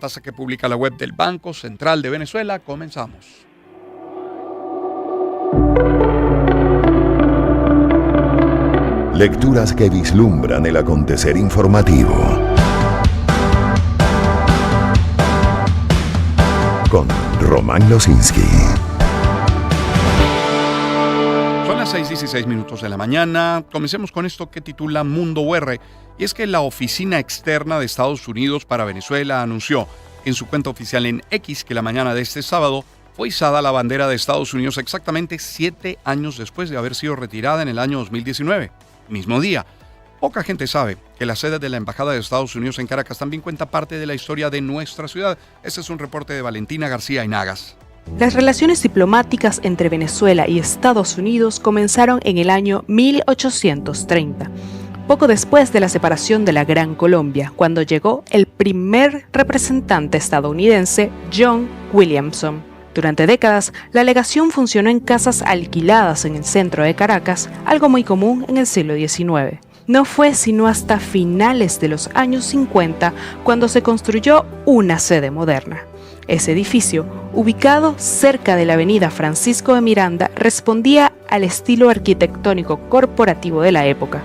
Tasa que publica la web del Banco Central de Venezuela. Comenzamos. Lecturas que vislumbran el acontecer informativo. Con Román Losinski. Son las 6:16 de la mañana. Comencemos con esto que titula Mundo UR. Y es que la Oficina Externa de Estados Unidos para Venezuela anunció en su cuenta oficial en X que la mañana de este sábado fue izada la bandera de Estados Unidos exactamente 7 años después de haber sido retirada en el año 2019. Mismo día. Poca gente sabe que la sede de la Embajada de Estados Unidos en Caracas también cuenta parte de la historia de nuestra ciudad. Este es un reporte de Valentina García Inagas. Las relaciones diplomáticas entre Venezuela y Estados Unidos comenzaron en el año 1830. Poco después de la separación de la Gran Colombia, cuando llegó el primer representante estadounidense, John Williamson. Durante décadas, la legación funcionó en casas alquiladas en el centro de Caracas, algo muy común en el siglo XIX. No fue sino hasta finales de los años 50 cuando se construyó una sede moderna. Ese edificio, ubicado cerca de la avenida Francisco de Miranda, respondía al estilo arquitectónico corporativo de la época.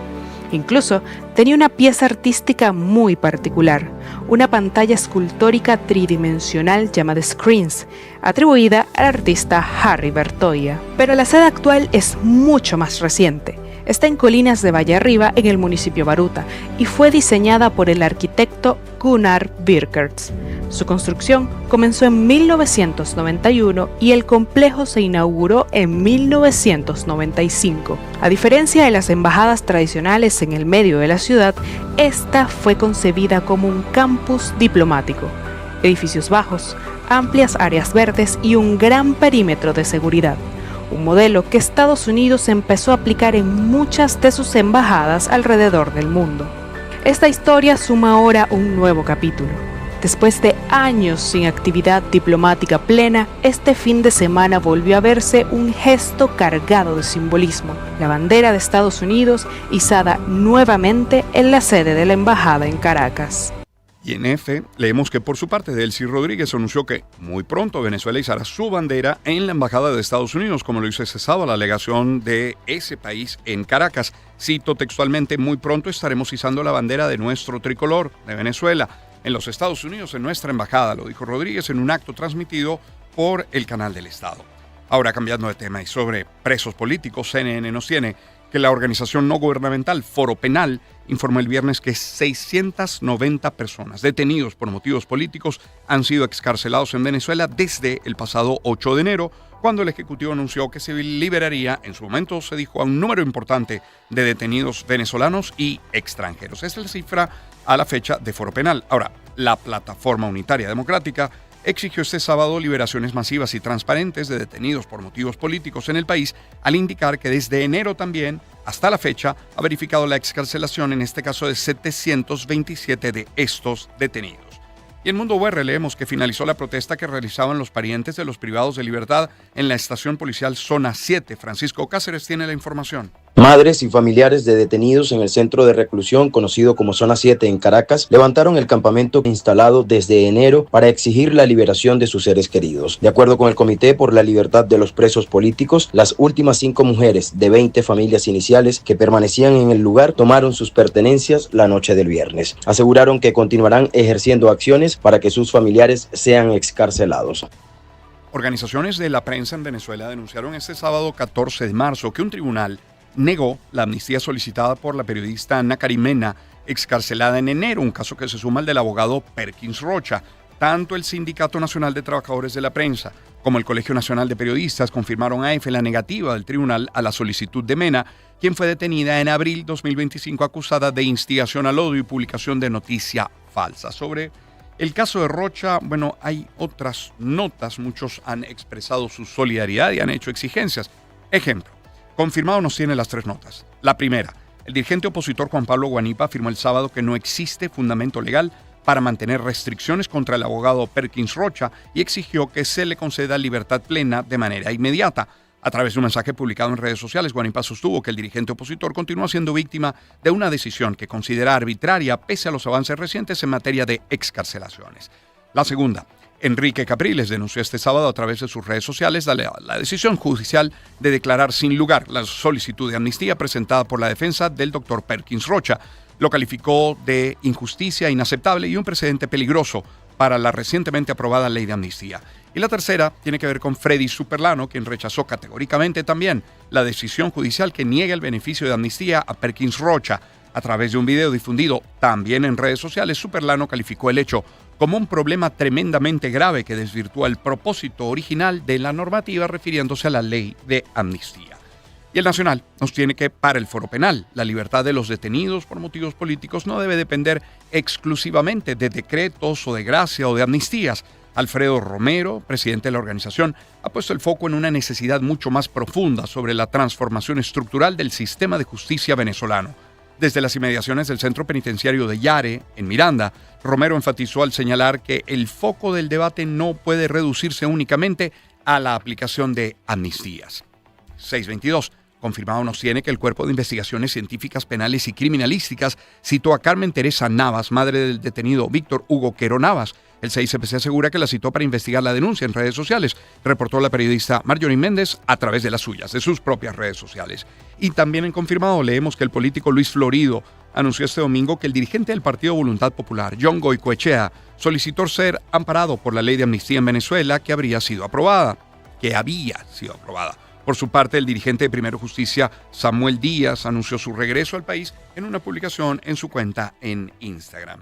Incluso tenía una pieza artística muy particular, una pantalla escultórica tridimensional llamada Screens, atribuida al artista Harry Bertoia. Pero la sede actual es mucho más reciente. Está en Colinas de Valle Arriba, en el municipio Baruta, y fue diseñada por el arquitecto Gunnar Birkerts. Su construcción comenzó en 1991 y el complejo se inauguró en 1995. A diferencia de las embajadas tradicionales en el medio de la ciudad, esta fue concebida como un campus diplomático. Edificios bajos, amplias áreas verdes y un gran perímetro de seguridad. Un modelo que Estados Unidos empezó a aplicar en muchas de sus embajadas alrededor del mundo. Esta historia suma ahora un nuevo capítulo. Después de años sin actividad diplomática plena, este fin de semana volvió a verse un gesto cargado de simbolismo: la bandera de Estados Unidos izada nuevamente en la sede de la embajada en Caracas. Y en F, leemos que por su parte Delcy Rodríguez anunció que muy pronto Venezuela izará su bandera en la Embajada de Estados Unidos, como lo hizo ese sábado la legación de ese país en Caracas. Cito textualmente: muy pronto estaremos izando la bandera de nuestro tricolor de Venezuela en los Estados Unidos, en nuestra embajada, lo dijo Rodríguez en un acto transmitido por el canal del Estado. Ahora, cambiando de tema y sobre presos políticos, CNN nos tiene que la organización no gubernamental Foro Penal informó el viernes que 690 personas detenidos por motivos políticos han sido excarcelados en Venezuela desde el pasado 8 de enero, cuando el Ejecutivo anunció que se liberaría, en su momento se dijo, a un número importante de detenidos venezolanos y extranjeros. Esta es la cifra a la fecha de Foro Penal. Ahora, la Plataforma Unitaria Democrática exigió este sábado liberaciones masivas y transparentes de detenidos por motivos políticos en el país, al indicar que desde enero también, hasta la fecha, ha verificado la excarcelación, en este caso de 727 de estos detenidos. Y en Mundo UR leemos que finalizó la protesta que realizaban los parientes de los privados de libertad en la estación policial Zona 7. Francisco Cáceres tiene la información. Madres y familiares de detenidos en el centro de reclusión conocido como Zona 7 en Caracas levantaron el campamento instalado desde enero para exigir la liberación de sus seres queridos. De acuerdo con el Comité por la Libertad de los Presos Políticos, las últimas 5 mujeres de 20 familias iniciales que permanecían en el lugar tomaron sus pertenencias la noche del viernes. Aseguraron que continuarán ejerciendo acciones para que sus familiares sean excarcelados. Organizaciones de la prensa en Venezuela denunciaron este sábado 14 de marzo que un tribunal negó la amnistía solicitada por la periodista Ana Carimena, excarcelada en enero, un caso que se suma al del abogado Perkins Rocha. Tanto el Sindicato Nacional de Trabajadores de la Prensa como el Colegio Nacional de Periodistas confirmaron a EFE la negativa del tribunal a la solicitud de Mena, quien fue detenida en abril 2025 acusada de instigación al odio y publicación de noticia falsa. Sobre el caso de Rocha, hay otras notas. Muchos han expresado su solidaridad y han hecho exigencias. Ejemplo, confirmado nos tiene las 3 notas. La primera, el dirigente opositor Juan Pablo Guanipa afirmó el sábado que no existe fundamento legal para mantener restricciones contra el abogado Perkins Rocha y exigió que se le conceda libertad plena de manera inmediata. A través de un mensaje publicado en redes sociales, Guanipa sostuvo que el dirigente opositor continúa siendo víctima de una decisión que considera arbitraria pese a los avances recientes en materia de excarcelaciones. La segunda, Enrique Capriles denunció este sábado a través de sus redes sociales la decisión judicial de declarar sin lugar la solicitud de amnistía presentada por la defensa del doctor Perkins Rocha. Lo calificó de injusticia inaceptable y un precedente peligroso para la recientemente aprobada ley de amnistía. Y la tercera tiene que ver con Freddy Superlano, quien rechazó categóricamente también la decisión judicial que niega el beneficio de amnistía a Perkins Rocha. A través de un video difundido también en redes sociales, Superlano calificó el hecho como un problema tremendamente grave que desvirtúa el propósito original de la normativa, refiriéndose a la ley de amnistía. Y el Nacional nos tiene que, para el Foro Penal, la libertad de los detenidos por motivos políticos no debe depender exclusivamente de decretos o de gracia o de amnistías. Alfredo Romero, presidente de la organización, ha puesto el foco en una necesidad mucho más profunda sobre la transformación estructural del sistema de justicia venezolano. Desde las inmediaciones del centro penitenciario de Yare, en Miranda, Romero enfatizó al señalar que el foco del debate no puede reducirse únicamente a la aplicación de amnistías. 622. Confirmado nos tiene que el Cuerpo de Investigaciones Científicas Penales y Criminalísticas citó a Carmen Teresa Navas, madre del detenido Víctor Hugo Quero Navas. El CICPC asegura que la citó para investigar la denuncia en redes sociales, reportó la periodista Marjorie Méndez a través de las suyas, de sus propias redes sociales. Y también en confirmado leemos que el político Luis Florido anunció este domingo que el dirigente del Partido Voluntad Popular, John Goicoechea, solicitó ser amparado por la ley de amnistía en Venezuela que había sido aprobada. Por su parte, el dirigente de Primero Justicia, Samuel Díaz, anunció su regreso al país en una publicación en su cuenta en Instagram.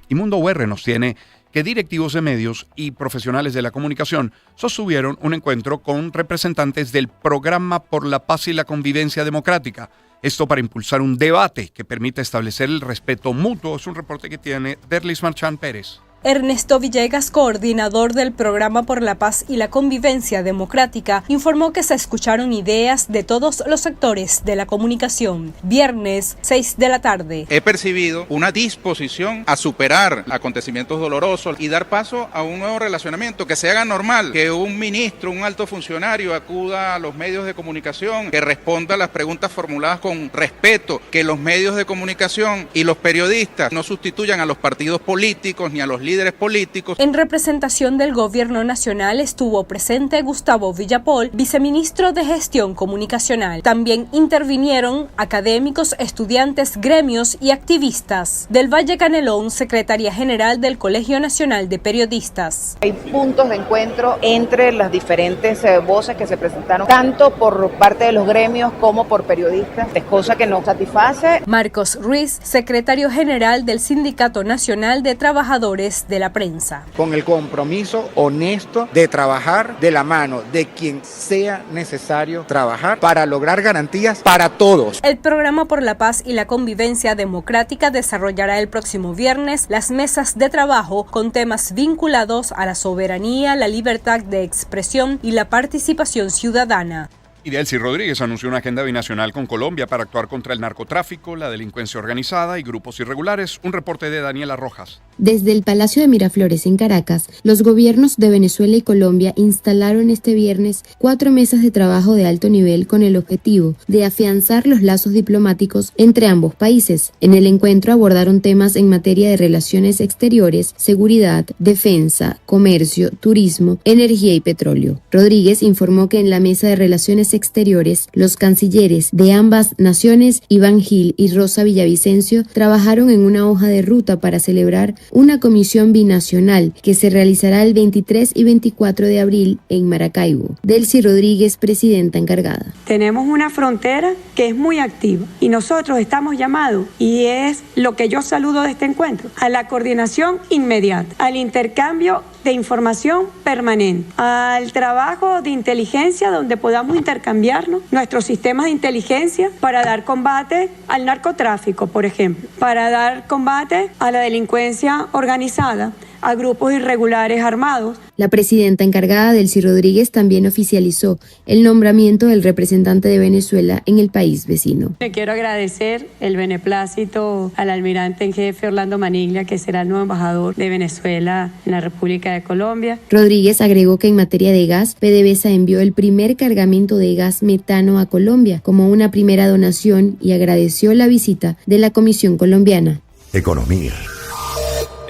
Y Mundo UR nos tiene que directivos de medios y profesionales de la comunicación sostuvieron un encuentro con representantes del Programa por la Paz y la Convivencia Democrática. Esto para impulsar un debate que permita establecer el respeto mutuo. Es un reporte que tiene Derlis Marchán Pérez. Ernesto Villegas, coordinador del Programa por la Paz y la Convivencia Democrática, informó que se escucharon ideas de todos los sectores de la comunicación. Viernes, 6 de la tarde. He percibido una disposición a superar acontecimientos dolorosos y dar paso a un nuevo relacionamiento, que se haga normal, que un ministro, un alto funcionario acuda a los medios de comunicación, que responda a las preguntas formuladas con respeto, que los medios de comunicación y los periodistas no sustituyan a los partidos políticos ni a los líderes políticos. En representación del Gobierno Nacional estuvo presente Gustavo Villapol, viceministro de Gestión Comunicacional. También intervinieron académicos, estudiantes, gremios y activistas. Del Valle Canelón, secretaria general del Colegio Nacional de Periodistas. Hay puntos de encuentro entre las diferentes voces que se presentaron, tanto por parte de los gremios como por periodistas, es cosa que nos satisface. Marcos Ruiz, secretario general del Sindicato Nacional de Trabajadores de la Prensa. Con el compromiso honesto de trabajar de la mano de quien sea necesario trabajar para lograr garantías para todos. El Programa por la Paz y la Convivencia Democrática desarrollará el próximo viernes las mesas de trabajo con temas vinculados a la soberanía, la libertad de expresión y la participación ciudadana. Y Delcy Rodríguez anunció una agenda binacional con Colombia para actuar contra el narcotráfico, la delincuencia organizada y grupos irregulares. Un reporte de Daniela Rojas. Desde el Palacio de Miraflores en Caracas, los gobiernos de Venezuela y Colombia instalaron este viernes 4 mesas de trabajo de alto nivel con el objetivo de afianzar los lazos diplomáticos entre ambos países. En el encuentro abordaron temas en materia de relaciones exteriores, seguridad, defensa, comercio, turismo, energía y petróleo. Rodríguez informó que en la mesa de relaciones exteriores, los cancilleres de ambas naciones, Iván Gil y Rosa Villavicencio, trabajaron en una hoja de ruta para celebrar una comisión binacional que se realizará el 23 y 24 de abril en Maracaibo. Delcy Rodríguez, presidenta encargada. Tenemos una frontera que es muy activa y nosotros estamos llamados, y es lo que yo saludo de este encuentro, a la coordinación inmediata, al intercambio de información permanente, al trabajo de inteligencia donde podamos intercambiarnos nuestros sistemas de inteligencia para dar combate al narcotráfico, por ejemplo, para dar combate a la delincuencia organizada, a grupos irregulares armados. La presidenta encargada, Delcy Rodríguez, también oficializó el nombramiento del representante de Venezuela en el país vecino. Le quiero agradecer el beneplácito al almirante en jefe Orlando Maniglia, que será el nuevo embajador de Venezuela en la República de Colombia. Rodríguez agregó que en materia de gas, PDVSA envió el primer cargamento de gas metano a Colombia como una primera donación y agradeció la visita de la Comisión Colombiana. Economía.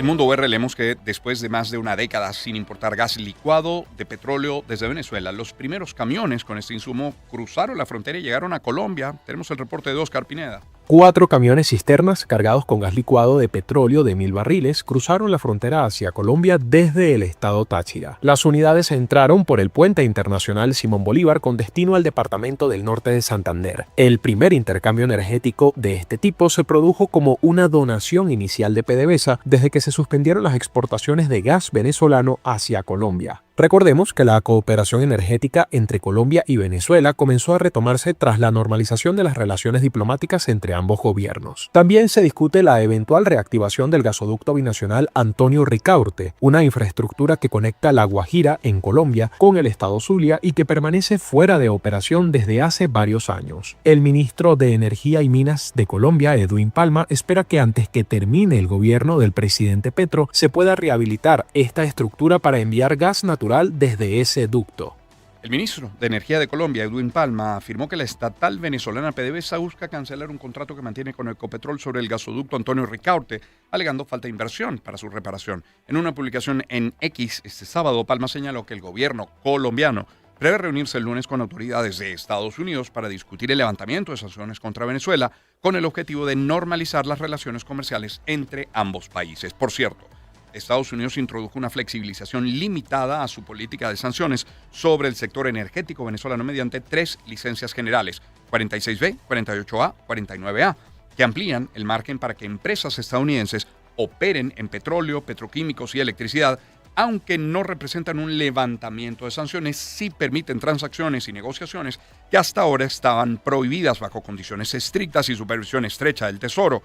En Mundo UR leemos que después de más de una década sin importar gas licuado de petróleo desde Venezuela, los primeros camiones con este insumo cruzaron la frontera y llegaron a Colombia. Tenemos el reporte de Oscar Pineda. 4 camiones cisternas cargados con gas licuado de petróleo de 1.000 barriles cruzaron la frontera hacia Colombia desde el estado Táchira. Las unidades entraron por el puente internacional Simón Bolívar con destino al departamento del norte de Santander. El primer intercambio energético de este tipo se produjo como una donación inicial de PDVSA desde que se suspendieron las exportaciones de gas venezolano hacia Colombia. Recordemos que la cooperación energética entre Colombia y Venezuela comenzó a retomarse tras la normalización de las relaciones diplomáticas entre ambos gobiernos. También se discute la eventual reactivación del gasoducto binacional Antonio Ricaurte, una infraestructura que conecta La Guajira en Colombia con el estado Zulia y que permanece fuera de operación desde hace varios años. El ministro de Energía y Minas de Colombia, Edwin Palma, espera que antes que termine el gobierno del presidente Petro se pueda rehabilitar esta estructura para enviar gas natural desde ese ducto. El ministro de Energía de Colombia, Edwin Palma, afirmó que la estatal venezolana PDVSA busca cancelar un contrato que mantiene con Ecopetrol sobre el gasoducto Antonio Ricaurte, alegando falta de inversión para su reparación. En una publicación en X este sábado, Palma señaló que el gobierno colombiano prevé reunirse el lunes con autoridades de Estados Unidos para discutir el levantamiento de sanciones contra Venezuela con el objetivo de normalizar las relaciones comerciales entre ambos países. Por cierto, Estados Unidos introdujo una flexibilización limitada a su política de sanciones sobre el sector energético venezolano mediante 3 licencias generales, 46B, 48A, 49A, que amplían el margen para que empresas estadounidenses operen en petróleo, petroquímicos y electricidad, aunque no representan un levantamiento de sanciones, sí permiten transacciones y negociaciones que hasta ahora estaban prohibidas bajo condiciones estrictas y supervisión estrecha del Tesoro.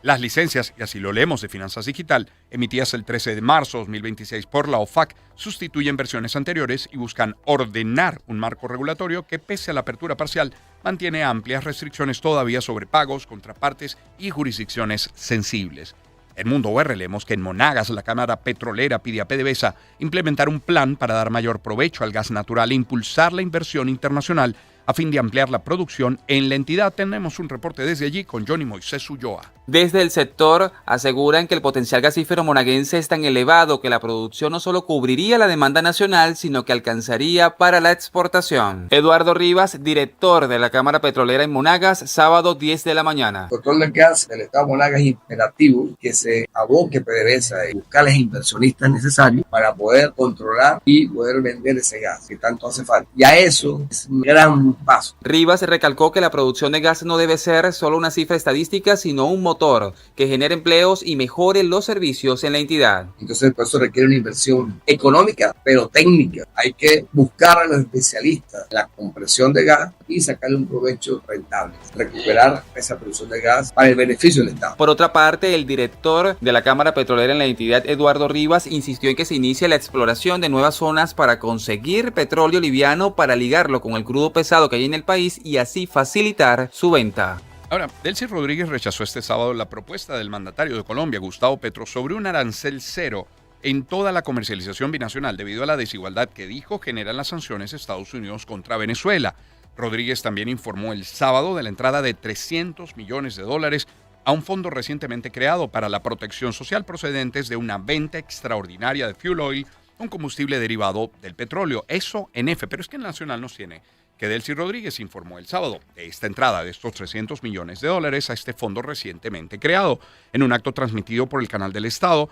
Las licencias, y así lo leemos de Finanzas Digital, emitidas el 13 de marzo de 2026 por la OFAC, sustituyen versiones anteriores y buscan ordenar un marco regulatorio que, pese a la apertura parcial, mantiene amplias restricciones todavía sobre pagos, contrapartes y jurisdicciones sensibles. En Mundo UR leemos que en Monagas la Cámara Petrolera pide a PDVSA implementar un plan para dar mayor provecho al gas natural e impulsar la inversión internacional a fin de ampliar la producción en la entidad. Tenemos un reporte desde allí con Johnny Moisés Ulloa. Desde el sector aseguran que el potencial gasífero monaguense es tan elevado que la producción no solo cubriría la demanda nacional, sino que alcanzaría para la exportación. Eduardo Rivas, director de la Cámara Petrolera en Monagas, sábado 10 de la mañana. El control del gas del Estado de Monagas es imperativo que se aboque PDVSA y buscar los inversionistas necesarios para poder controlar y poder vender ese gas que tanto hace falta. Y a eso es un gran paso. Rivas recalcó que la producción de gas no debe ser solo una cifra estadística, sino un motor que genere empleos y mejore los servicios en la entidad. Entonces, por eso requiere una inversión económica, pero técnica. Hay que buscar a los especialistas en la compresión de gas y sacarle un provecho rentable, recuperar esa producción de gas para el beneficio del Estado. Por otra parte, el director de la Cámara Petrolera en la entidad, Eduardo Rivas, insistió en que se inicie la exploración de nuevas zonas para conseguir petróleo liviano para ligarlo con el crudo pesado que hay en el país y así facilitar su venta. Ahora, Delcy Rodríguez rechazó este sábado la propuesta del mandatario de Colombia, Gustavo Petro, sobre un arancel cero en toda la comercialización binacional debido a la desigualdad que dijo generan las sanciones de Estados Unidos contra Venezuela. Rodríguez también informó el sábado de la entrada de $300 millones a un fondo recientemente creado para la protección social procedentes de una venta extraordinaria de fuel oil, un combustible derivado del petróleo. Eso en F, pero es que el Nacional nos tiene que Delcy Rodríguez informó el sábado de esta entrada de estos $300 millones a este fondo recientemente creado. En un acto transmitido por el canal del Estado,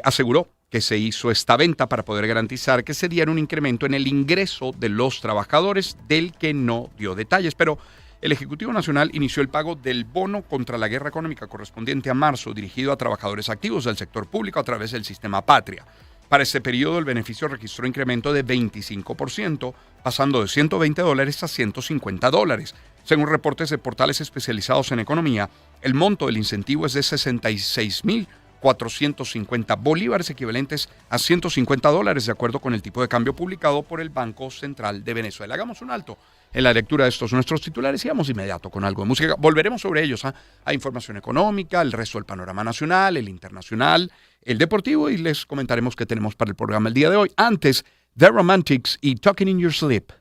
aseguró que se hizo esta venta para poder garantizar que se diera un incremento en el ingreso de los trabajadores, del que no dio detalles, pero el Ejecutivo Nacional inició el pago del bono contra la guerra económica correspondiente a marzo, dirigido a trabajadores activos del sector público a través del sistema Patria. Para este periodo, el beneficio registró incremento de 25%, pasando de $120 a $150. Según reportes de portales especializados en economía, el monto del incentivo es de 66.450 bolívares, equivalentes a $150, de acuerdo con el tipo de cambio publicado por el Banco Central de Venezuela. Hagamos un alto en la lectura de estos nuestros titulares y vamos inmediato con algo de música. Volveremos sobre ellos a información económica, el resto del panorama nacional, el internacional, el deportivo, y les comentaremos qué tenemos para el programa el día de hoy. Antes, The Romantics y Talking in Your Sleep.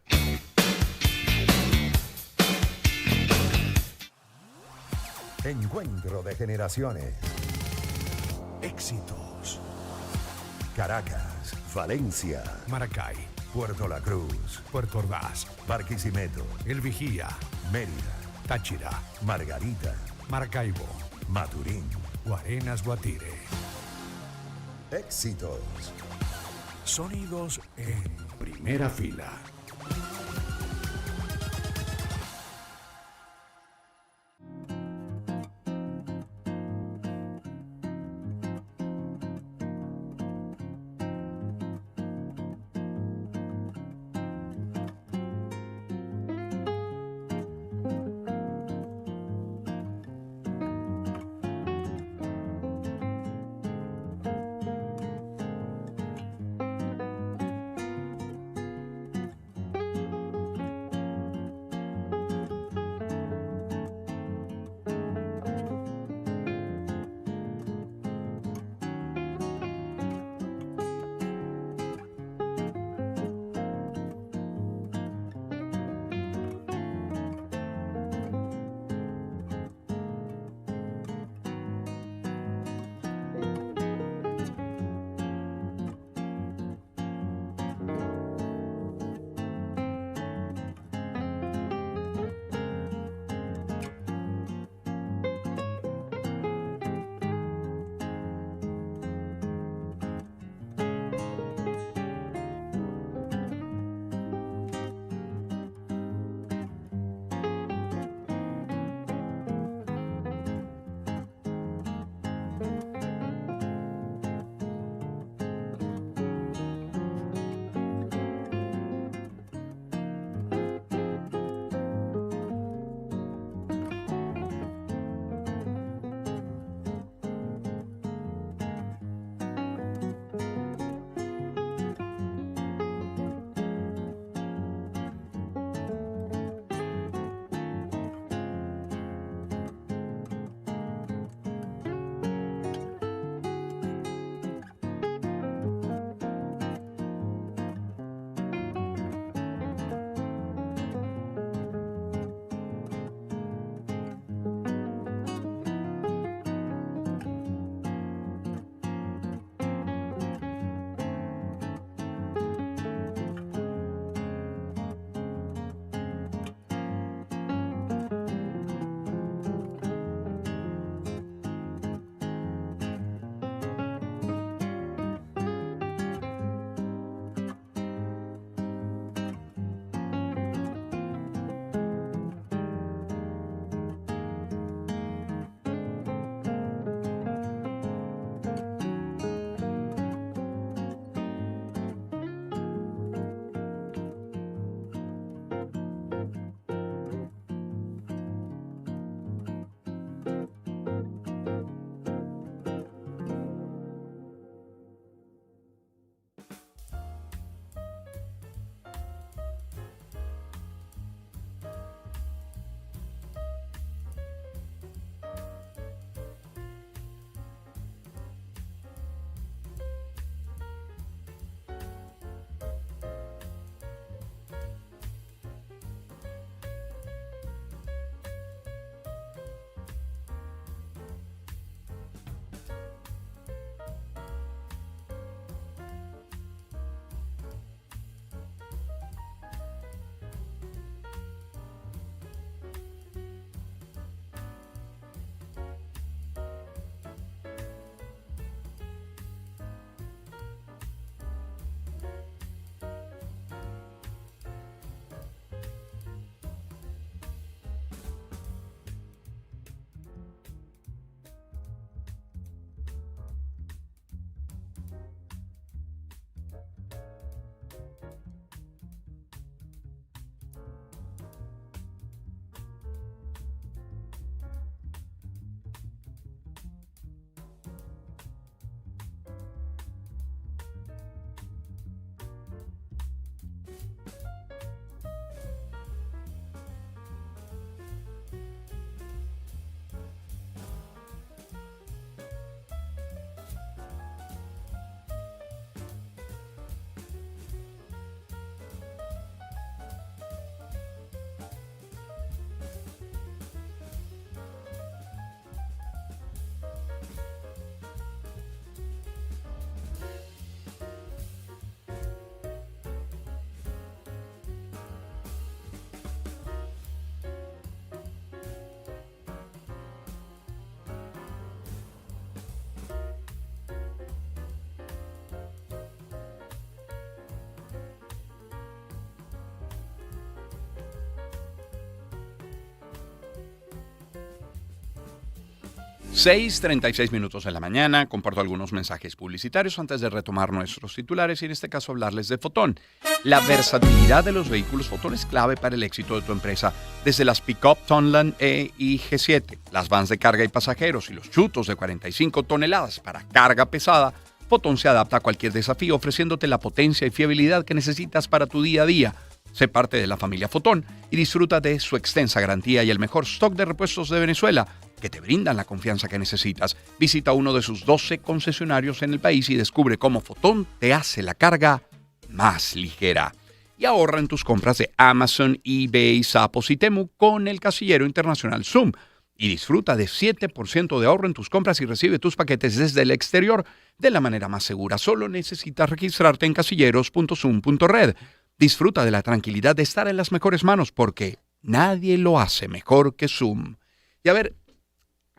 Encuentro de generaciones. Éxitos. Caracas, Valencia, Maracay, Puerto La Cruz, Puerto Ordaz, Barquisimeto, El Vigía, Mérida, Táchira, Margarita, Maracaibo, Maturín. Guarenas, Guatire. Éxitos. Sonidos en primera fila. 6:36 minutos de la mañana. Comparto algunos mensajes publicitarios antes de retomar nuestros titulares y en este caso hablarles de Fotón. La versatilidad de los vehículos Fotón es clave para el éxito de tu empresa. Desde las pick-up Tonland E y G7, las vans de carga y pasajeros y los chutos de 45 toneladas para carga pesada, Fotón se adapta a cualquier desafío ofreciéndote la potencia y fiabilidad que necesitas para tu día a día. Sé parte de la familia Fotón y disfruta de su extensa garantía y el mejor stock de repuestos de Venezuela que te brindan la confianza que necesitas. Visita uno de sus 12 concesionarios en el país y descubre cómo Fotón te hace la carga más ligera. Y ahorra en tus compras de Amazon, eBay, Zappos y Temu con el casillero internacional Zoom. Y disfruta de 7% de ahorro en tus compras y recibe tus paquetes desde el exterior de la manera más segura. Solo necesitas registrarte en casilleros.zoom.red. Disfruta de la tranquilidad de estar en las mejores manos porque nadie lo hace mejor que Zoom. Y a ver,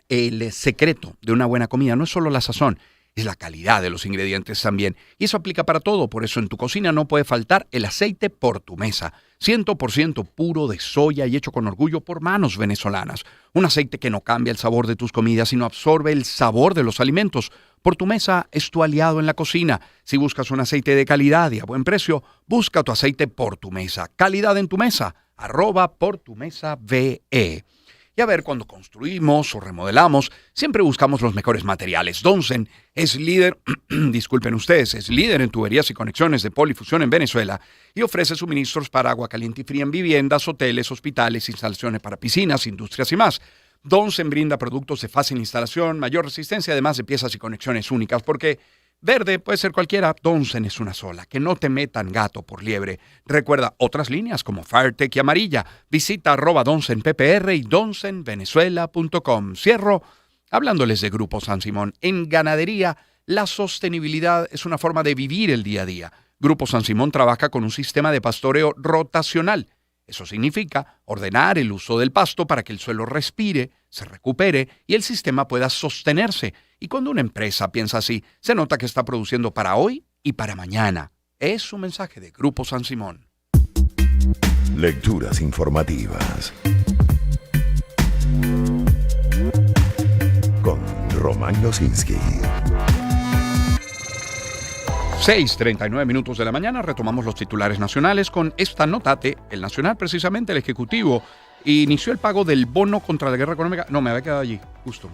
el secreto de una buena comida no es solo la sazón, es la calidad de los ingredientes también. Y eso aplica para todo, por eso en tu cocina no puede faltar el aceite Por Tu Mesa. 100% puro de soya y hecho con orgullo por manos venezolanas. Un aceite que no cambia el sabor de tus comidas, sino absorbe el sabor de los alimentos. Por Tu Mesa es tu aliado en la cocina. Si buscas un aceite de calidad y a buen precio, busca tu aceite Por Tu Mesa. Calidad en tu mesa, @portumesaVE. Y a ver, cuando construimos o remodelamos, siempre buscamos los mejores materiales. Donsen es líder, disculpen ustedes, es líder en tuberías y conexiones de polifusión en Venezuela y ofrece suministros para agua caliente y fría en viviendas, hoteles, hospitales, instalaciones para piscinas, industrias y más. Donsen brinda productos de fácil instalación, mayor resistencia, además de piezas y conexiones únicas, porque verde puede ser cualquiera, Donsen es una sola. Que no te metan gato por liebre. Recuerda otras líneas como Firetech y Amarilla. Visita @DonsenPPR y donsenvenezuela.com. Cierro hablándoles de Grupo San Simón. En ganadería, la sostenibilidad es una forma de vivir el día a día. Grupo San Simón trabaja con un sistema de pastoreo rotacional. Eso significa ordenar el uso del pasto para que el suelo respire, se recupere y el sistema pueda sostenerse. Y cuando una empresa piensa así, se nota que está produciendo para hoy y para mañana. Es un mensaje de Grupo San Simón. Lecturas informativas con Román Losinski. 6:39 minutos de la mañana, retomamos los titulares nacionales con esta notate. El Nacional, precisamente el Ejecutivo, inició el pago del bono contra la guerra económica. No, me había quedado justo,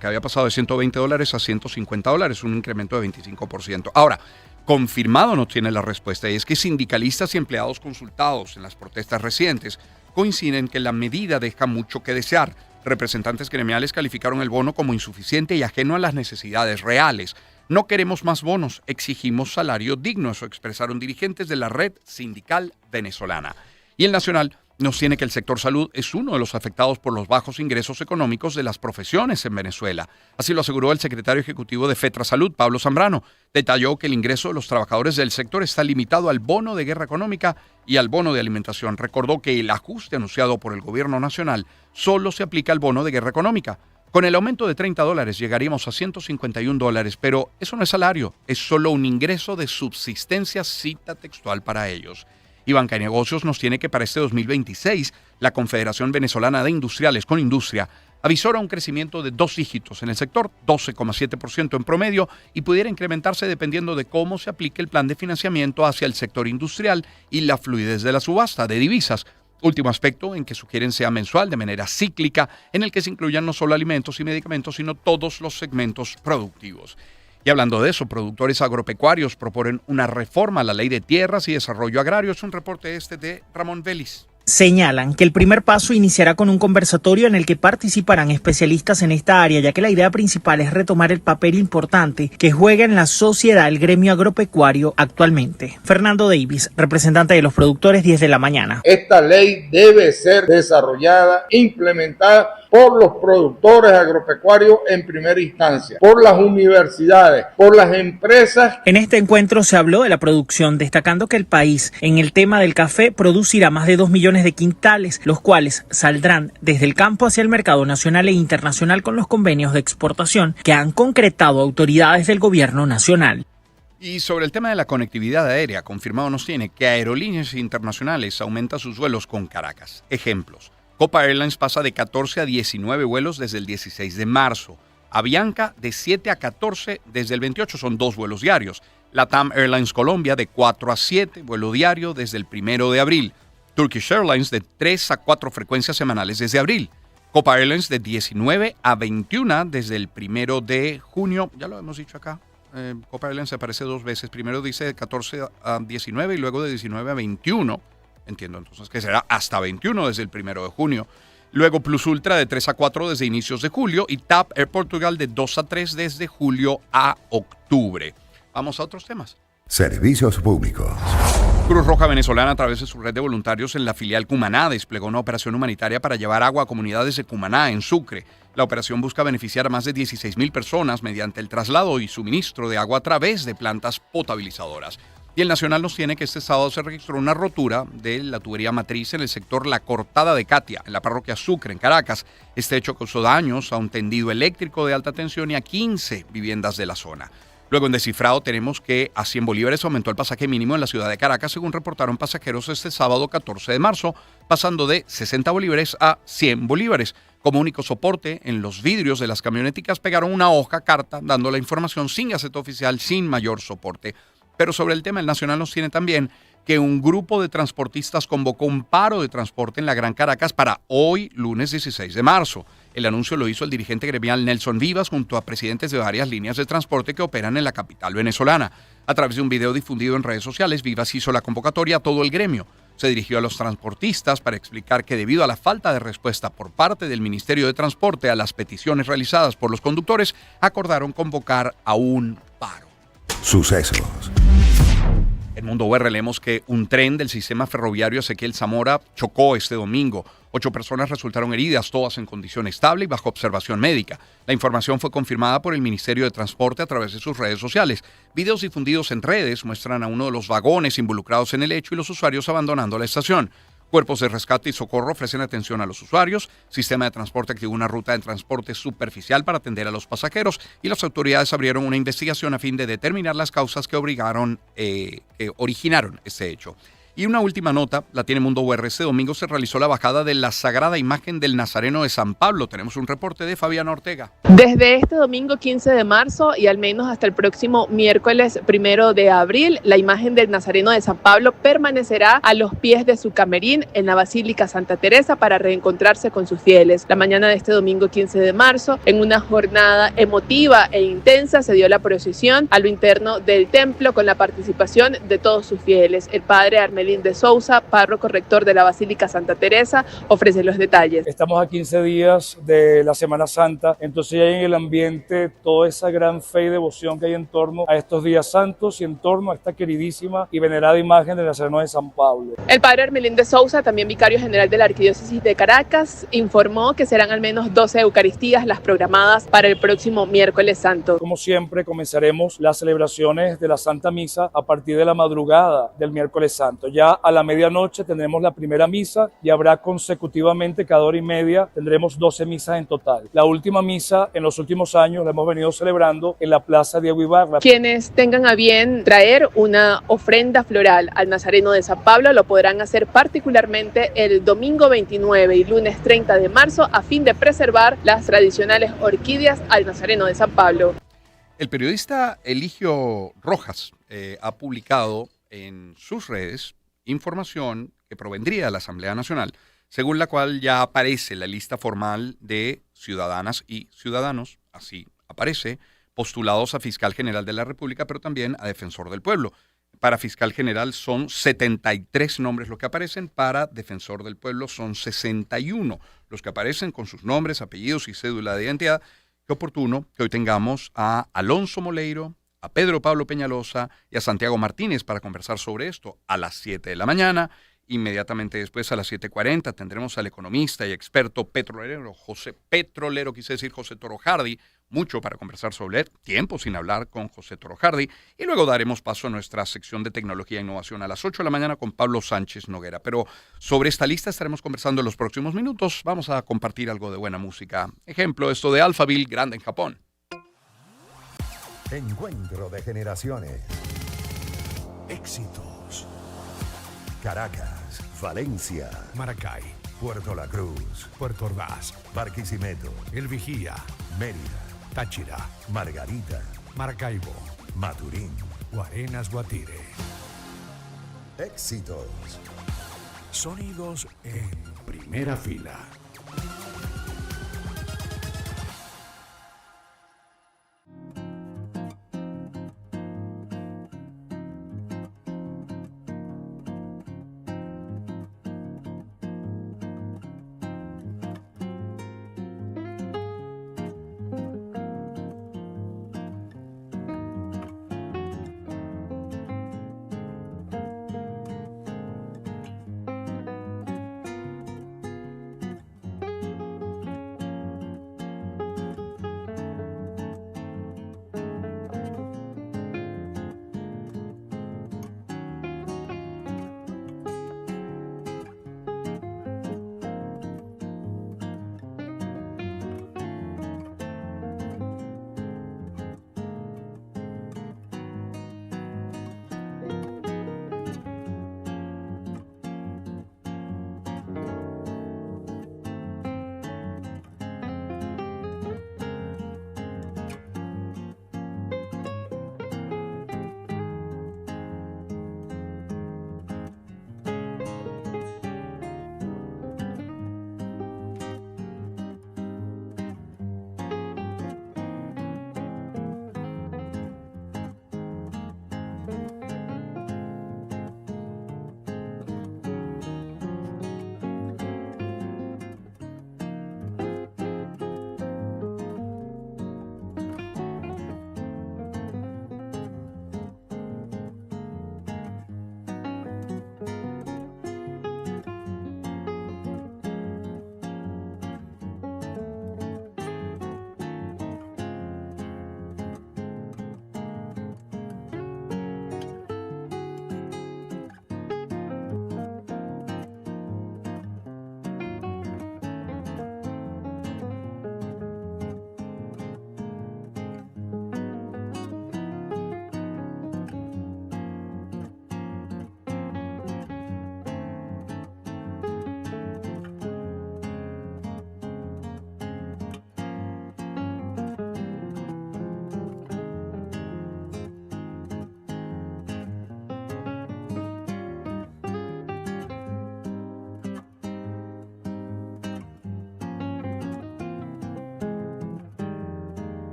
que había pasado de $120 a $150, un incremento de 25%. Ahora, confirmado no tiene la respuesta, y es que sindicalistas y empleados consultados en las protestas recientes coinciden que la medida deja mucho que desear. Representantes gremiales calificaron el bono como insuficiente y ajeno a las necesidades reales. No queremos más bonos, exigimos salario digno, eso expresaron dirigentes de la red sindical venezolana. Y el Nacional nos tiene que el sector salud es uno de los afectados por los bajos ingresos económicos de las profesiones en Venezuela. Así lo aseguró el secretario ejecutivo de FETRA Salud, Pablo Zambrano. Detalló que el ingreso de los trabajadores del sector está limitado al bono de guerra económica y al bono de alimentación. Recordó que el ajuste anunciado por el gobierno nacional solo se aplica al bono de guerra económica. Con el aumento de $30 llegaríamos a $151, pero eso no es salario, es solo un ingreso de subsistencia, cita textual para ellos. Y Banca y Negocios nos tiene que para este 2026, la Confederación Venezolana de Industriales con Industria avisora un crecimiento de 2 dígitos en el sector, 12,7% en promedio, y pudiera incrementarse dependiendo de cómo se aplique el plan de financiamiento hacia el sector industrial y la fluidez de la subasta de divisas. Último aspecto en que sugieren sea mensual de manera cíclica, en el que se incluyan no solo alimentos y medicamentos, sino todos los segmentos productivos. Y hablando de eso, productores agropecuarios proponen una reforma a la Ley de Tierras y Desarrollo Agrario. Es un reporte de Ramón Vélez. Señalan que el primer paso iniciará con un conversatorio en el que participarán especialistas en esta área, ya que la idea principal es retomar el papel importante que juega en la sociedad el gremio agropecuario actualmente. Fernando Davis, representante de los productores, 10 de la mañana. Esta ley debe ser desarrollada, implementada por los productores agropecuarios en primera instancia, por las universidades, por las empresas. En este encuentro se habló de la producción, destacando que el país en el tema del café producirá más de 2 millones de quintales, los cuales saldrán desde el campo hacia el mercado nacional e internacional con los convenios de exportación que han concretado autoridades del gobierno nacional. Y sobre el tema de la conectividad aérea, confirmado nos tiene que Aerolíneas Internacionales aumenta sus vuelos con Caracas. Ejemplos: Copa Airlines pasa de 14 a 19 vuelos desde el 16 de marzo. Avianca de 7 a 14 desde el 28, son 2 vuelos diarios. LATAM Airlines Colombia de 4 a 7, vuelo diario desde el 1 de abril. Turkish Airlines de 3 a 4 frecuencias semanales desde abril. Copa Airlines de 19 a 21 desde el 1 de junio. Ya lo hemos dicho acá. Copa Airlines aparece 2 veces. Primero dice de 14 a 19 y luego de 19 a 21. Entiendo entonces que será hasta 21 desde el 1 de junio. Luego Plus Ultra de 3 a 4 desde inicios de julio y TAP Air Portugal de 2 a 3 desde julio a octubre. Vamos a otros temas. Servicios públicos. Cruz Roja Venezolana, a través de su red de voluntarios en la filial Cumaná, desplegó una operación humanitaria para llevar agua a comunidades de Cumaná, en Sucre. La operación busca beneficiar a más de 16,000 personas mediante el traslado y suministro de agua a través de plantas potabilizadoras. Y el Nacional nos tiene que este sábado se registró una rotura de la tubería matriz en el sector La Cortada de Catia, en la parroquia Sucre, en Caracas. Este hecho causó daños a un tendido eléctrico de alta tensión y a 15 viviendas de la zona. Luego en descifrado tenemos que a 100 bolívares aumentó el pasaje mínimo en la ciudad de Caracas, según reportaron pasajeros este sábado 14 de marzo, pasando de 60 bolívares a 100 bolívares. Como único soporte, en los vidrios de las camioneticas pegaron una hoja carta dando la información sin gaceta oficial, sin mayor soporte. Pero sobre el tema, el Nacional nos tiene también que un grupo de transportistas convocó un paro de transporte en la Gran Caracas para hoy, lunes 16 de marzo. El anuncio lo hizo el dirigente gremial Nelson Vivas junto a presidentes de varias líneas de transporte que operan en la capital venezolana. A través de un video difundido en redes sociales, Vivas hizo la convocatoria a todo el gremio. Se dirigió a los transportistas para explicar que debido a la falta de respuesta por parte del Ministerio de Transporte a las peticiones realizadas por los conductores, acordaron convocar a un paro. Sucesos. En Mundo UR leemos que un tren del sistema ferroviario Ezequiel Zamora chocó este domingo. 8 personas resultaron heridas, todas en condición estable y bajo observación médica. La información fue confirmada por el Ministerio de Transporte a través de sus redes sociales. Videos difundidos en redes muestran a uno de los vagones involucrados en el hecho y los usuarios abandonando la estación. Cuerpos de rescate y socorro ofrecen atención a los usuarios. Sistema de transporte activó una ruta de transporte superficial para atender a los pasajeros y las autoridades abrieron una investigación a fin de determinar las causas que originaron este hecho. Y una última nota, la tiene Mundo UR. Este domingo se realizó la bajada de la Sagrada Imagen del Nazareno de San Pablo. Tenemos un reporte de Fabiana Ortega. Desde este domingo 15 de marzo y al menos hasta el próximo miércoles 1 de abril, la imagen del Nazareno de San Pablo permanecerá a los pies de su camerín en la Basílica Santa Teresa para reencontrarse con sus fieles. La mañana de este domingo 15 de marzo, en una jornada emotiva e intensa, se dio la procesión a lo interno del templo con la participación de todos sus fieles. El padre Armelín de Sousa, párroco rector de la Basílica Santa Teresa, ofrece los detalles. Estamos a 15 días de la Semana Santa, entonces ya hay en el ambiente toda esa gran fe y devoción que hay en torno a estos días santos y en torno a esta queridísima y venerada imagen del Nazareno de San Pablo. El padre Armelín de Sousa, también vicario general de la Arquidiócesis de Caracas, informó que serán al menos 12 Eucaristías las programadas para el próximo miércoles santo. Como siempre, comenzaremos las celebraciones de la Santa Misa a partir de la madrugada del miércoles santo. Ya a la medianoche tendremos la primera misa y habrá consecutivamente cada hora y media tendremos 12 misas en total. La última misa en los últimos años la hemos venido celebrando en la Plaza Diego Ibarra. Quienes tengan a bien traer una ofrenda floral al Nazareno de San Pablo lo podrán hacer particularmente el domingo 29 y lunes 30 de marzo a fin de preservar las tradicionales orquídeas al Nazareno de San Pablo. El periodista Eligio Rojas ha publicado en sus redes información que provendría de la Asamblea Nacional, según la cual ya aparece la lista formal de ciudadanas y ciudadanos, así aparece, postulados a Fiscal General de la República, pero también a Defensor del Pueblo. Para Fiscal General son 73 nombres los que aparecen, para Defensor del Pueblo son 61 los que aparecen con sus nombres, apellidos y cédula de identidad. Qué oportuno que hoy tengamos a Alonso Moleiro, a Pedro Pablo Peñalosa y a Santiago Martínez para conversar sobre esto a las 7 de la mañana. Inmediatamente después, a las 7:40, tendremos al economista y experto José Torojardi, mucho para conversar sobre él, tiempo sin hablar con José Torojardi, y luego daremos paso a nuestra sección de tecnología e innovación a las 8 de la mañana con Pablo Sánchez Noguera. Pero sobre esta lista estaremos conversando en los próximos minutos. Vamos a compartir algo de buena música. Ejemplo, esto de Alphaville, grande en Japón. Encuentro de generaciones. Éxitos. Caracas, Valencia, Maracay, Puerto La Cruz, Puerto Ordaz, Barquisimeto, El Vigía, Mérida, Táchira, Margarita, Maracaibo, Maturín, Guarenas, Guatire. Éxitos. Sonidos en primera fila.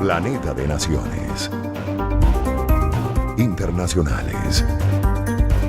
Planeta de Naciones. Internacionales.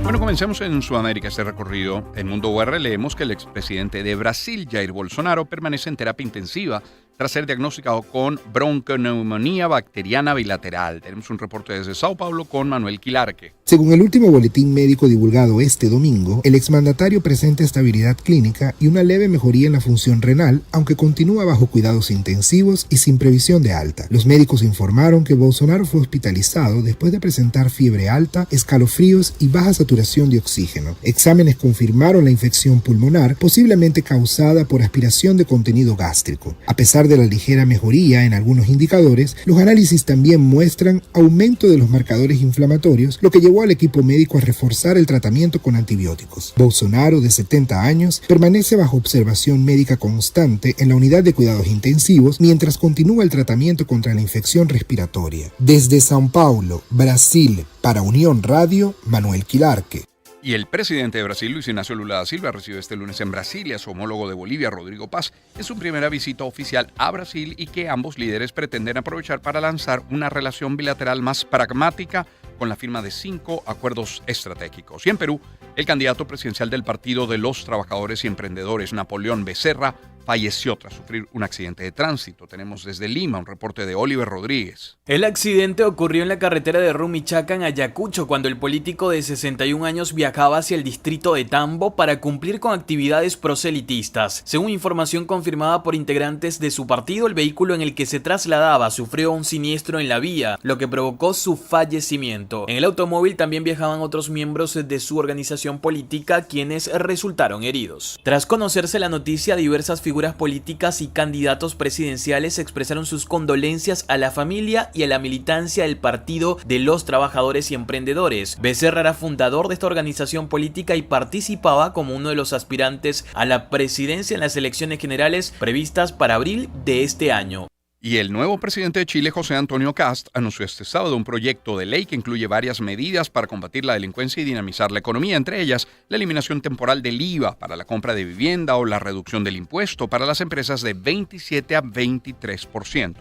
Bueno, comencemos en Sudamérica este recorrido. En Mundo UR leemos que el expresidente de Brasil, Jair Bolsonaro, permanece en terapia intensiva tras ser diagnosticado con bronconeumonía bacteriana bilateral. Tenemos un reporte desde Sao Paulo con Manuel Quilarque. Según el último boletín médico divulgado este domingo, el exmandatario presenta estabilidad clínica y una leve mejoría en la función renal, aunque continúa bajo cuidados intensivos y sin previsión de alta. Los médicos informaron que Bolsonaro fue hospitalizado después de presentar fiebre alta, escalofríos y baja saturación de oxígeno. Exámenes confirmaron la infección pulmonar, posiblemente causada por aspiración de contenido gástrico. A pesar de la ligera mejoría en algunos indicadores, los análisis también muestran aumento de los marcadores inflamatorios, lo que llevó al equipo médico a reforzar el tratamiento con antibióticos. Bolsonaro, de 70 años, permanece bajo observación médica constante en la unidad de cuidados intensivos mientras continúa el tratamiento contra la infección respiratoria. Desde São Paulo, Brasil, para Unión Radio, Manuel Quilarque. Y el presidente de Brasil, Luis Ignacio Lula da Silva, recibe este lunes en Brasilia a su homólogo de Bolivia, Rodrigo Paz, en su primera visita oficial a Brasil, y que ambos líderes pretenden aprovechar para lanzar una relación bilateral más pragmática con la firma de 5 acuerdos estratégicos. Y en Perú, el candidato presidencial del Partido de los Trabajadores y Emprendedores, Napoleón Becerra, falleció tras sufrir un accidente de tránsito. Tenemos desde Lima un reporte de Oliver Rodríguez. El accidente ocurrió en la carretera de Rumichaca en Ayacucho cuando el político de 61 años viajaba hacia el distrito de Tambo para cumplir con actividades proselitistas. Según información confirmada por integrantes de su partido, el vehículo en el que se trasladaba sufrió un siniestro en la vía, lo que provocó su fallecimiento. En el automóvil también viajaban otros miembros de su organización política, quienes resultaron heridos. Tras conocerse la noticia, diversas figuras políticas y candidatos presidenciales expresaron sus condolencias a la familia y a la militancia del Partido de los Trabajadores y Emprendedores. Becerra era fundador de esta organización política y participaba como uno de los aspirantes a la presidencia en las elecciones generales previstas para abril de este año. Y el nuevo presidente de Chile, José Antonio Kast, anunció este sábado un proyecto de ley que incluye varias medidas para combatir la delincuencia y dinamizar la economía, entre ellas la eliminación temporal del IVA para la compra de vivienda o la reducción del impuesto para las empresas de 27 a 23%.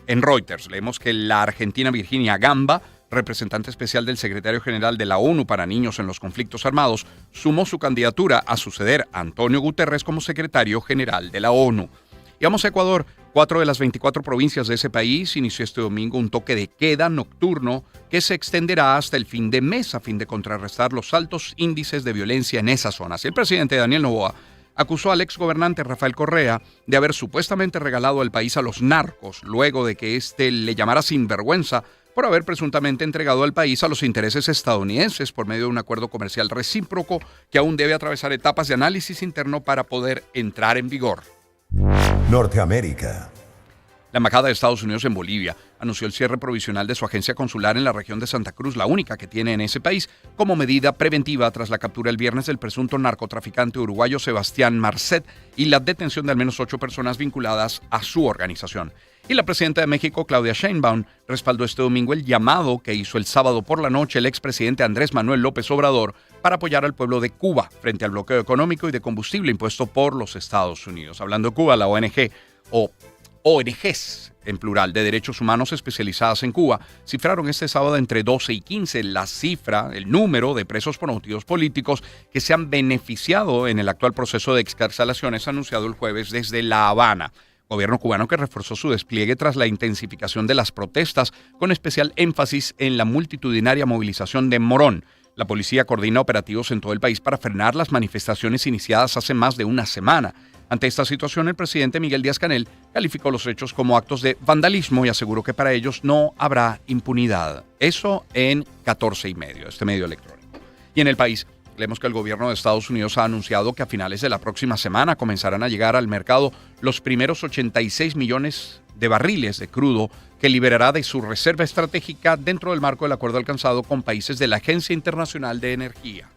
En Reuters leemos que la argentina Virginia Gamba, representante especial del secretario general de la ONU para niños en los conflictos armados, sumó su candidatura a suceder a Antonio Guterres como secretario general de la ONU. Y vamos a Ecuador. 4 de las 24 provincias de ese país inició este domingo un toque de queda nocturno que se extenderá hasta el fin de mes a fin de contrarrestar los altos índices de violencia en esas zonas. El presidente Daniel Noboa acusó al exgobernante Rafael Correa de haber supuestamente regalado el país a los narcos, luego de que éste le llamara sinvergüenza por haber presuntamente entregado al país a los intereses estadounidenses por medio de un acuerdo comercial recíproco que aún debe atravesar etapas de análisis interno para poder entrar en vigor. Norteamérica. La Embajada de Estados Unidos en Bolivia anunció el cierre provisional de su agencia consular en la región de Santa Cruz, la única que tiene en ese país, como medida preventiva tras la captura el viernes del presunto narcotraficante uruguayo Sebastián Marcet y la detención de al menos 8 personas vinculadas a su organización. Y la presidenta de México, Claudia Sheinbaum, respaldó este domingo el llamado que hizo el sábado por la noche el expresidente Andrés Manuel López Obrador para apoyar al pueblo de Cuba frente al bloqueo económico y de combustible impuesto por los Estados Unidos. Hablando de Cuba, la ONG, o ONGs en plural, de derechos humanos especializadas en Cuba, cifraron este sábado entre 12 y 15 la cifra, el número de presos por motivos políticos que se han beneficiado en el actual proceso de excarcelaciones anunciado el jueves desde La Habana. Gobierno cubano que reforzó su despliegue tras la intensificación de las protestas, con especial énfasis en la multitudinaria movilización de Morón. La policía coordina operativos en todo el país para frenar las manifestaciones iniciadas hace más de una semana. Ante esta situación, el presidente Miguel Díaz-Canel calificó los hechos como actos de vandalismo y aseguró que para ellos no habrá impunidad. Eso en 14:30, este medio electrónico. Y en el país, leemos que el gobierno de Estados Unidos ha anunciado que a finales de la próxima semana comenzarán a llegar al mercado los primeros 86 millones de barriles de crudo que liberará de su reserva estratégica dentro del marco del acuerdo alcanzado con países de la Agencia Internacional de Energía.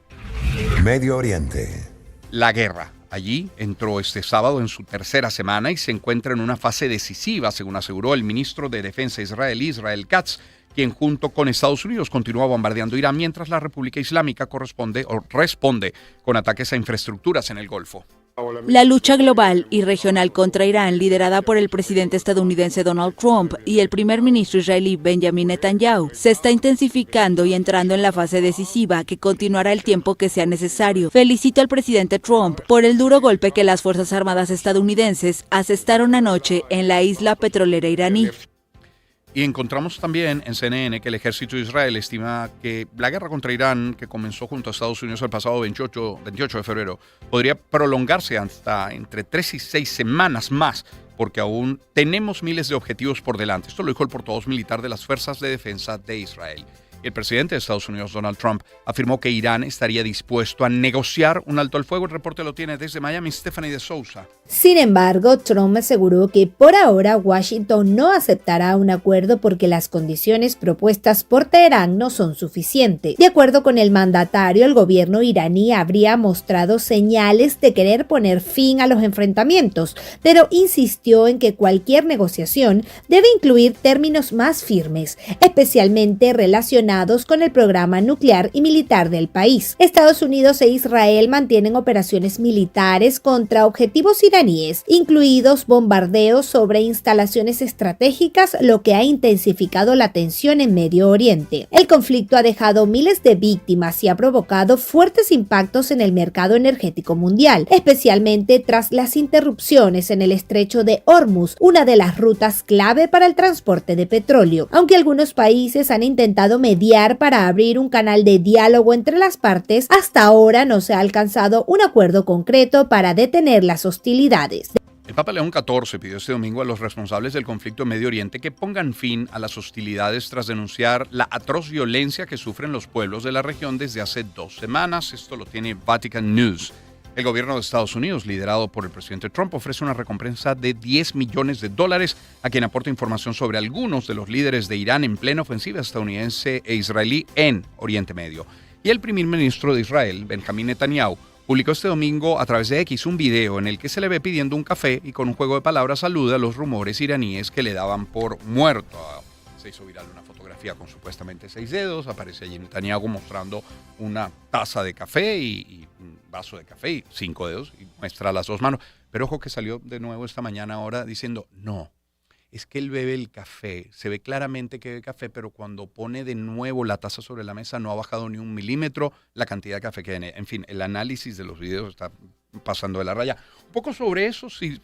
Medio Oriente. La guerra allí entró este sábado en su tercera semana y se encuentra en una fase decisiva, según aseguró el ministro de Defensa israelí, Israel Katz, quien junto con Estados Unidos continúa bombardeando Irán mientras la República Islámica responde con ataques a infraestructuras en el Golfo. La lucha global y regional contra Irán, liderada por el presidente estadounidense Donald Trump y el primer ministro israelí Benjamin Netanyahu, se está intensificando y entrando en la fase decisiva que continuará el tiempo que sea necesario. Felicito al presidente Trump por el duro golpe que las Fuerzas Armadas estadounidenses asestaron anoche en la isla petrolera iraní. Y encontramos también en CNN que el ejército de Israel estima que la guerra contra Irán, que comenzó junto a Estados Unidos el pasado 28 de febrero, podría prolongarse hasta entre 3 y 6 semanas más, porque aún tenemos miles de objetivos por delante. Esto lo dijo el portavoz militar de las Fuerzas de Defensa de Israel. El presidente de Estados Unidos, Donald Trump, afirmó que Irán estaría dispuesto a negociar un alto al fuego. El reporte lo tiene desde Miami, Stephanie de Sousa. Sin embargo, Trump aseguró que por ahora Washington no aceptará un acuerdo porque las condiciones propuestas por Teherán no son suficientes. De acuerdo con el mandatario, el gobierno iraní habría mostrado señales de querer poner fin a los enfrentamientos, pero insistió en que cualquier negociación debe incluir términos más firmes, especialmente relacionados relacionados con el programa nuclear y militar del país. Estados Unidos e Israel mantienen operaciones militares contra objetivos iraníes, incluidos bombardeos sobre instalaciones estratégicas, lo que ha intensificado la tensión en Medio Oriente. El conflicto ha dejado miles de víctimas y ha provocado fuertes impactos en el mercado energético mundial, especialmente tras las interrupciones en el estrecho de Hormuz, una de las rutas clave para el transporte de petróleo. Aunque algunos países han intentado mediar para abrir un canal de diálogo entre las partes, hasta ahora no se ha alcanzado un acuerdo concreto para detener las hostilidades. El Papa León XIV pidió este domingo a los responsables del conflicto en Medio Oriente que pongan fin a las hostilidades tras denunciar la atroz violencia que sufren los pueblos de la región desde hace 2 semanas. Esto lo tiene Vatican News. El gobierno de Estados Unidos, liderado por el presidente Trump, ofrece una recompensa de $10 millones a quien aporta información sobre algunos de los líderes de Irán en plena ofensiva estadounidense e israelí en Oriente Medio. Y el primer ministro de Israel, Benjamín Netanyahu, publicó este domingo a través de X un video en el que se le ve pidiendo un café y con un juego de palabras alude a los rumores iraníes que le daban por muerto. Se hizo viral una fotografía con supuestamente 6 dedos, aparece allí Netanyahu mostrando una taza de café y un vaso de café y 5 dedos y muestra las 2 manos. Pero ojo que salió de nuevo esta mañana ahora diciendo, no, es que él bebe el café, se ve claramente que bebe café, pero cuando pone de nuevo la taza sobre la mesa no ha bajado ni 1 milímetro la cantidad de café que tiene. En fin, el análisis de los videos está pasando de la raya. Un poco sobre eso, si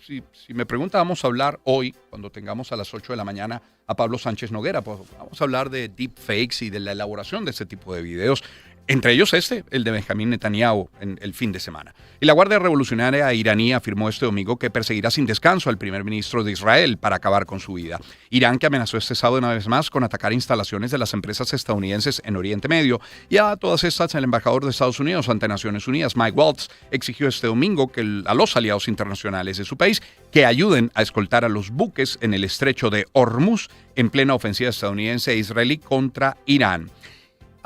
me pregunta, vamos a hablar hoy, cuando tengamos a las 8 de la mañana a Pablo Sánchez Noguera, pues vamos a hablar de deepfakes y de la elaboración de este tipo de videos. Entre ellos el de Benjamín Netanyahu en el fin de semana. Y la Guardia Revolucionaria iraní afirmó este domingo que perseguirá sin descanso al primer ministro de Israel para acabar con su vida. Irán, que amenazó este sábado una vez más con atacar instalaciones de las empresas estadounidenses en Oriente Medio, y a todas estas el embajador de Estados Unidos ante Naciones Unidas, Mike Waltz, exigió este domingo a los aliados internacionales de su país que ayuden a escoltar a los buques en el estrecho de Hormuz en plena ofensiva estadounidense e israelí contra Irán.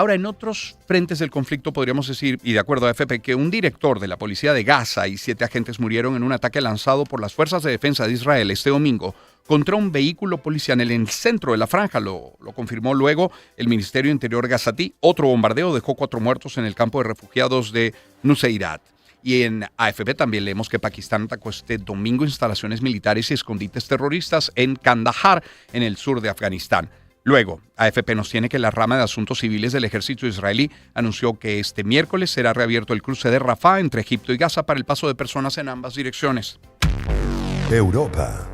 Ahora, en otros frentes del conflicto podríamos decir, y de acuerdo a AFP, que un director de la policía de Gaza y 7 agentes murieron en un ataque lanzado por las fuerzas de defensa de Israel este domingo contra un vehículo policial en el centro de la franja. Lo confirmó luego el Ministerio Interior gazatí. Otro bombardeo dejó 4 muertos en el campo de refugiados de Nuseirat. Y en AFP también leemos que Pakistán atacó este domingo instalaciones militares y escondites terroristas en Kandahar, en el sur de Afganistán. Luego, AFP nos tiene que la rama de asuntos civiles del ejército israelí anunció que este miércoles será reabierto el cruce de Rafah entre Egipto y Gaza para el paso de personas en ambas direcciones. Europa.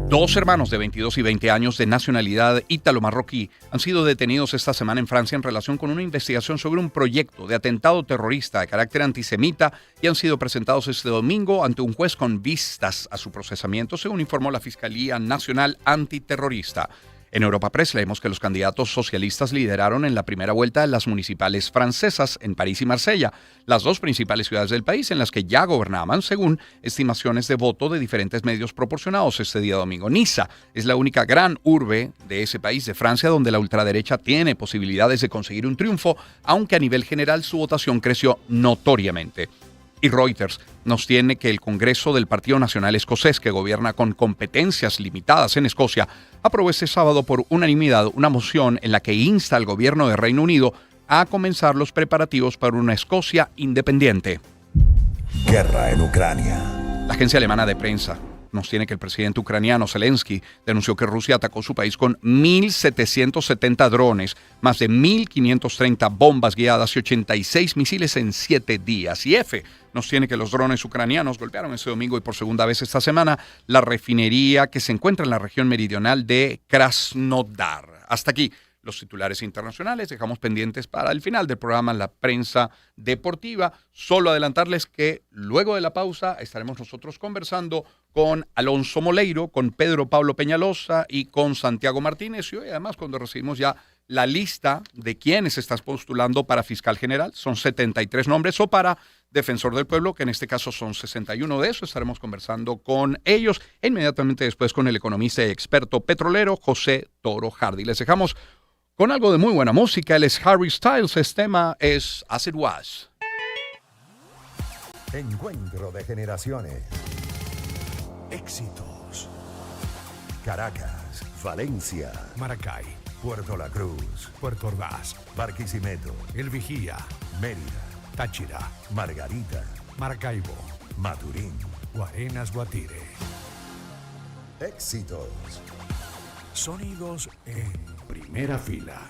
2 hermanos de 22 y 20 años de nacionalidad ítalo-marroquí han sido detenidos esta semana en Francia en relación con una investigación sobre un proyecto de atentado terrorista de carácter antisemita y han sido presentados este domingo ante un juez con vistas a su procesamiento, según informó la Fiscalía Nacional Antiterrorista. En Europa Press leemos que los candidatos socialistas lideraron en la primera vuelta de las municipales francesas en París y Marsella, las 2 principales ciudades del país en las que ya gobernaban, según estimaciones de voto de diferentes medios proporcionados este día domingo. Niza es la única gran urbe de ese país de Francia donde la ultraderecha tiene posibilidades de conseguir un triunfo, aunque a nivel general su votación creció notoriamente. Y Reuters nos tiene que el Congreso del Partido Nacional Escocés, que gobierna con competencias limitadas en Escocia, aprobó este sábado por unanimidad una moción en la que insta al gobierno de Reino Unido a comenzar los preparativos para una Escocia independiente. Guerra en Ucrania. La agencia alemana de prensa nos tiene que el presidente ucraniano Zelensky denunció que Rusia atacó su país con 1.770 drones, más de 1.530 bombas guiadas y 86 misiles en 7 días. Y F nos tiene que los drones ucranianos golpearon este domingo y por segunda vez esta semana la refinería que se encuentra en la región meridional de Krasnodar. Hasta aquí los titulares internacionales. Dejamos pendientes para el final del programa la prensa deportiva. Solo adelantarles que luego de la pausa estaremos nosotros conversando con Alonso Moleiro, con Pedro Pablo Peñalosa y con Santiago Martínez. Y hoy además cuando recibimos ya la lista de quienes están postulando para fiscal general, son 73 nombres, o para defensor del pueblo, que en este caso son 61 de eso. Estaremos conversando con ellos e inmediatamente después con el economista y experto petrolero José Toro Hardy. Les dejamos con algo de muy buena música. Él es Harry Styles. Este tema es As It Was. Encuentro de generaciones. Éxitos. Caracas, Valencia, Maracay, Puerto La Cruz, Puerto Ordaz, Barquisimeto, El Vigía, Mérida, Táchira, Margarita, Maracaibo, Maturín. Guarenas, Guatire. Éxitos. Sonidos en primera fila.